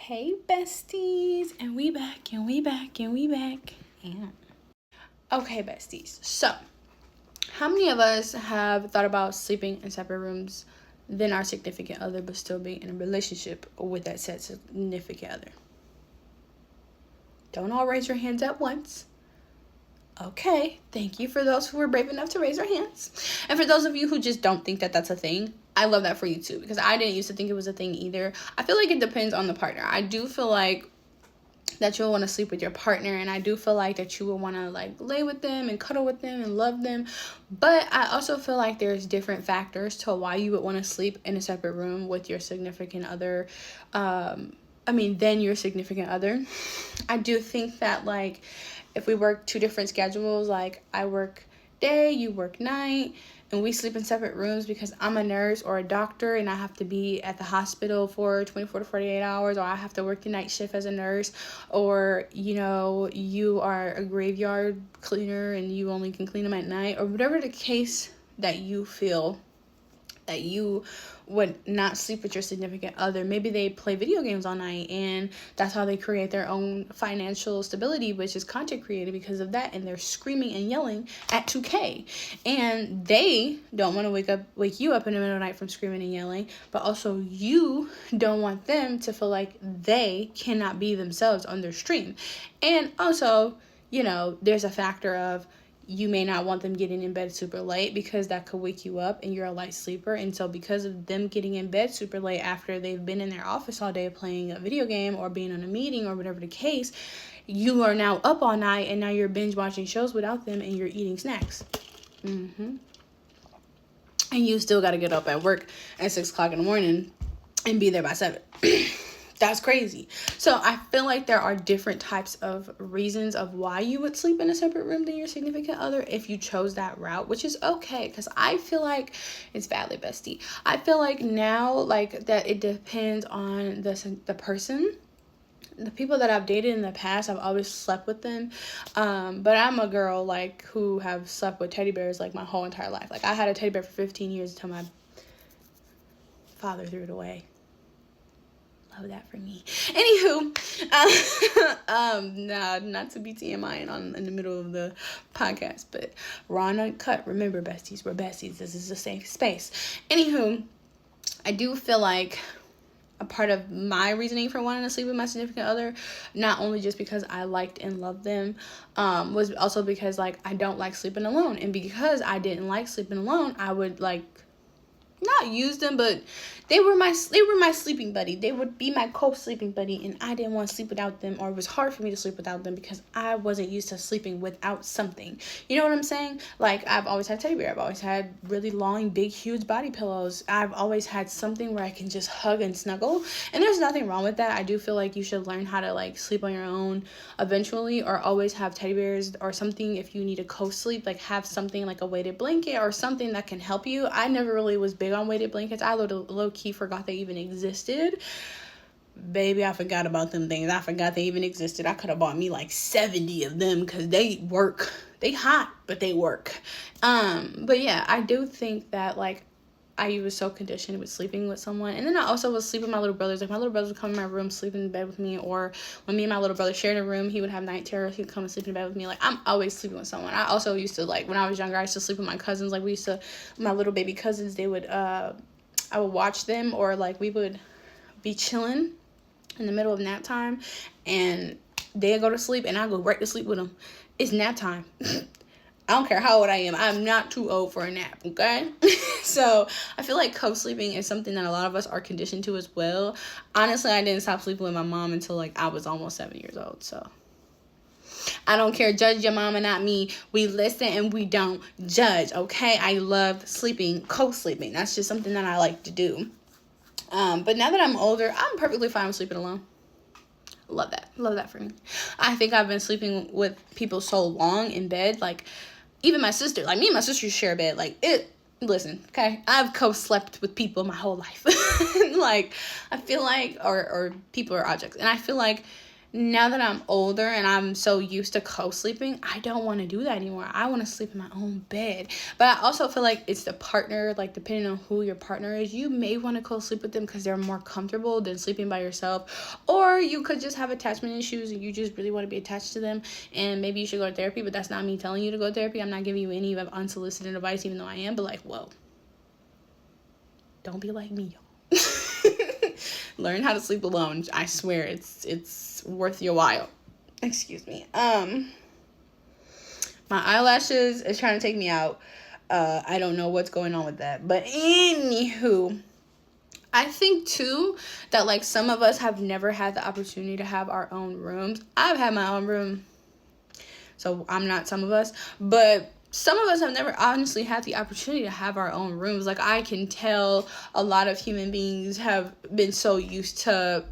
Hey besties, and we back. Yeah. Okay, besties. So, how many of us have thought about sleeping in separate rooms than our significant other, but still being in a relationship with that said significant other? Don't all raise your hands at once. Okay, thank you for those who were brave enough to raise their hands. And for those of you who just don't think that that's a thing, I love that for you too, because I didn't used to think it was a thing either. I feel like it depends on the partner. I do feel like that you'll want to sleep with your partner, and I do feel like that you will want to like lay with them and cuddle with them and love them, but I also feel like there's different factors to why you would want to sleep in a separate room with your significant other, than your significant other. I do think that like if we work two different schedules, like I work day, you work night, and we sleep in separate rooms because I'm a nurse or a doctor and I have to be at the hospital for 24 to 48 hours, or I have to work the night shift as a nurse, or you are a graveyard cleaner and you only can clean them at night, or whatever the case that you feel that you would not sleep with your significant other. Maybe they play video games all night and that's how they create their own financial stability, which is content created because of that, and they're screaming and yelling at 2K, and they don't want to wake you up in the middle of the night from screaming and yelling, but also you don't want them to feel like they cannot be themselves on their stream. And also, there's a factor of you may not want them getting in bed super late because that could wake you up and you're a light sleeper. And so because of them getting in bed super late after they've been in their office all day playing a video game or being on a meeting or whatever the case, you are now up all night and now you're binge watching shows without them and you're eating snacks. And you still got to get up at work at 6 o'clock in the morning and be there by 7. That's crazy. So I feel like there are different types of reasons of why you would sleep in a separate room than your significant other if you chose that route, which is okay, because I feel like it's valid, bestie. I feel like now, like, that it depends on the person. The people that I've dated in the past, I've always slept with them. But I'm a girl, like, who have slept with teddy bears, like, my whole entire life. Like, I had a teddy bear for 15 years until my father threw it away. Love that for me. Anywho, no, not to be TMI in the middle of the podcast, but raw and uncut. Remember, besties, we're besties. This is a safe space. Anywho, I do feel like a part of my reasoning for wanting to sleep with my significant other, not only just because I liked and loved them, was also because like I don't like sleeping alone, and because I didn't like sleeping alone, I would like not use them, but they were my sleeping buddy. They would be my co-sleeping buddy, and I didn't want to sleep without them, or it was hard for me to sleep without them because I wasn't used to sleeping without something. You know what I'm saying? Like, I've always had teddy bear. I've always had really long, big, huge body pillows. I've always had something where I can just hug and snuggle, and there's nothing wrong with that. I do feel like you should learn how to like sleep on your own eventually, or always have teddy bears or something if you need a co-sleep. Like, have something like a weighted blanket or something that can help you. I never really was big on weighted blankets. I low-key forgot they even existed. Baby, I forgot about them things. I forgot they even existed. I could have bought me like 70 of them because they work. They hot, but they work. But yeah, I do think that like I was so conditioned with sleeping with someone. And then I also was sleeping with my little brothers. Like, my little brothers would come in my room, sleep in bed with me. Or when me and my little brother shared a room, he would have night terrors. He would come and sleep in bed with me. Like, I'm always sleeping with someone. I also used to, like, when I was younger, I used to sleep with my cousins. Like, my little baby cousins, they would, I would watch them. Or, like, we would be chilling in the middle of nap time. And they'd go to sleep, and I'd go right to sleep with them. It's nap time. I don't care how old I am. I'm not too old for a nap, okay? So I feel like co-sleeping is something that a lot of us are conditioned to as well. Honestly, I didn't stop sleeping with my mom until like I was almost 7 years old. So I don't care. Judge your mama, not me. We listen and we don't judge, okay? I love sleeping, co-sleeping. That's just something that I like to do. But now that I'm older, I'm perfectly fine with sleeping alone. Love that for me. I think I've been sleeping with people so long in bed, like even my sister, like me and my sister share a bed. Like, listen, okay, I've co-slept with people my whole life. Like, I feel like, or people or objects, and I feel like now that I'm older and I'm so used to co-sleeping, I don't want to do that anymore. I want to sleep in my own bed. But I also feel like it's the partner, like depending on who your partner is, you may want to co-sleep with them because they're more comfortable than sleeping by yourself. Or you could just have attachment issues and you just really want to be attached to them, and maybe you should go to therapy. But that's not me telling you to go to therapy. I'm not giving you any of unsolicited advice, even though I am. But like, whoa, don't be like me, y'all. Learn how to sleep alone. I swear it's worth your while. Excuse me. My eyelashes is trying to take me out. I don't know what's going on with that. But anywho, I think too that like some of us have never had the opportunity to have our own rooms. I've had my own room, so I'm not some of us, but some of us have never honestly had the opportunity to have our own rooms. Like, I can tell a lot of human beings have been so used to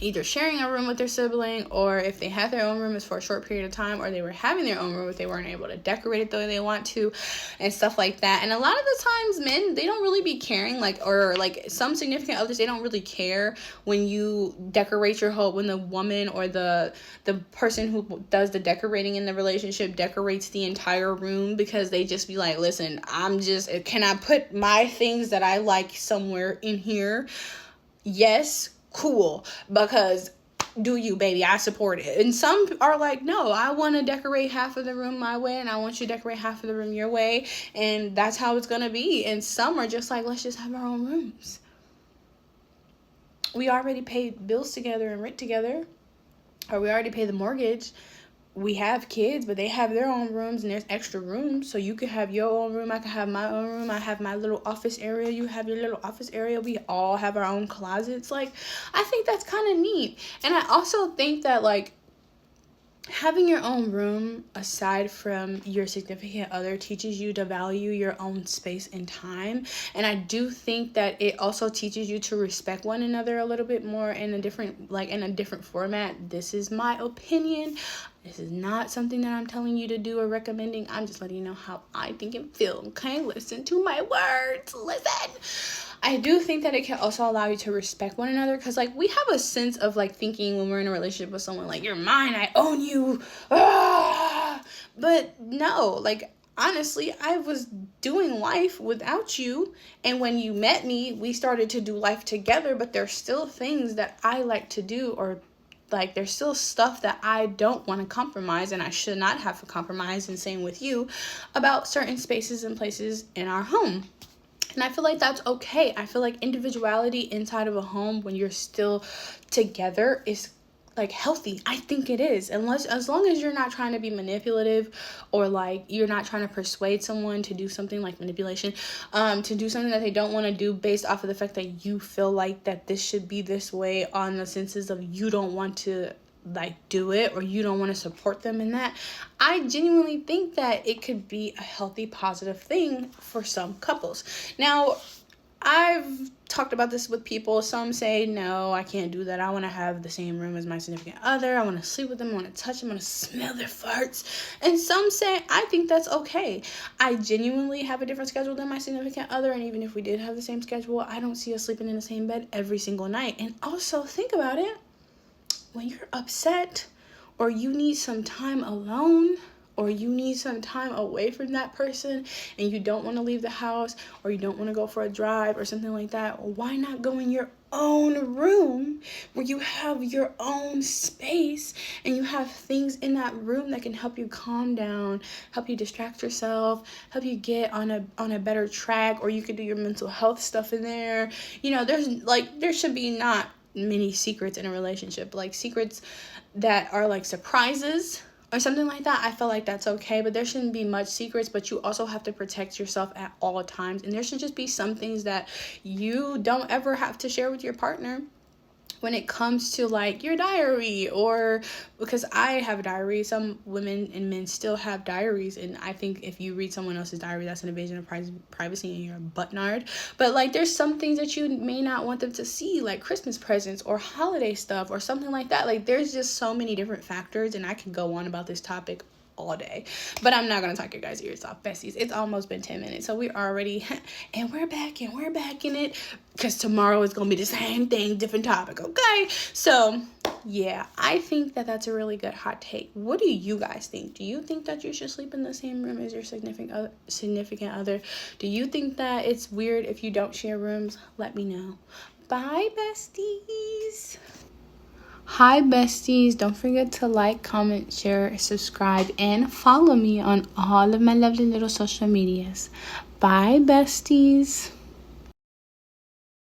either sharing a room with their sibling, or if they had their own room, it's for a short period of time, or they were having their own room if they weren't able to decorate it the way they want to, and stuff like that. And a lot of the times men, they don't really be caring, like, or like some significant others, they don't really care when you decorate your whole, when the woman or the person who does the decorating in the relationship decorates the entire room, because they just be like, listen, can I put my things that I like somewhere in here? Yes, cool, because do you, baby, I support it. And some are like, no, I want to decorate half of the room my way, and I want you to decorate half of the room your way, and that's how it's gonna be. And some are just like, let's just have our own rooms. We already paid bills together and rent together, or we already pay the mortgage. We have kids, but they have their own rooms, and there's extra rooms. So you could have your own room, I could have my own room, I have my little office area, you have your little office area, we all have our own closets. Like, I think that's kind of neat. And I also think that, like, having your own room, aside from your significant other, teaches you to value your own space and time. And I do think that it also teaches you to respect one another a little bit more in a different format. This is my opinion. This is not something that I'm telling you to do or recommending. I'm just letting you know how I think and feel. Okay, listen to my words. Listen. I do think that it can also allow you to respect one another, because like we have a sense of like thinking when we're in a relationship with someone, like, you're mine, I own you. But no, like, honestly, I was doing life without you, and when you met me, we started to do life together, but there's still things that I like to do, or like there's still stuff that I don't want to compromise, and I should not have to compromise, and same with you, about certain spaces and places in our home. And I feel like that's okay. I feel like individuality inside of a home when you're still together is like healthy. I think it is. As long as you're not trying to be manipulative, or like you're not trying to persuade someone to do something, like manipulation, to do something that they don't want to do based off of the fact that you feel like that this should be this way, on the senses of you don't want to like do it, or you don't want to support them in that. I genuinely think that it could be a healthy, positive thing for some couples. Now, I've talked about this with people. Some say, no, I can't do that. I want to have the same room as my significant other. I want to sleep with them. I want to touch them. I want to smell their farts. And some say, I think that's okay. I genuinely have a different schedule than my significant other. And even if we did have the same schedule, I don't see us sleeping in the same bed every single night. And also, think about it. When you're upset, or you need some time alone, or you need some time away from that person, and you don't want to leave the house, or you don't want to go for a drive or something like that, why not go in your own room where you have your own space, and you have things in that room that can help you calm down, help you distract yourself, help you get on a better track, or you could do your mental health stuff in there. You know, there should be not many secrets in a relationship, like secrets that are like surprises or something like that. I feel like that's okay, but there shouldn't be much secrets. But you also have to protect yourself at all times, and there should just be some things that you don't ever have to share with your partner. When it comes to like your diary, or because I have a diary, some women and men still have diaries, and I think if you read someone else's diary, that's an invasion of privacy, and you're a butt-nard. But like, there's some things that you may not want them to see, like Christmas presents or holiday stuff or something like that. Like, there's just so many different factors, and I can go on about this topic all day, but I'm not gonna talk your guys' ears off, besties. It's almost been 10 minutes, so we're already and we're back in it, because tomorrow is gonna be the same thing, different topic. Okay, so Yeah, I think that that's a really good hot take. What do you guys think? Do you think that you should sleep in the same room as your significant other? Do you think that it's weird if you don't share rooms? Let me know. Bye, besties. Hi, besties. Don't forget to like, comment, share, subscribe, and follow me on all of my lovely little social medias. Bye, besties.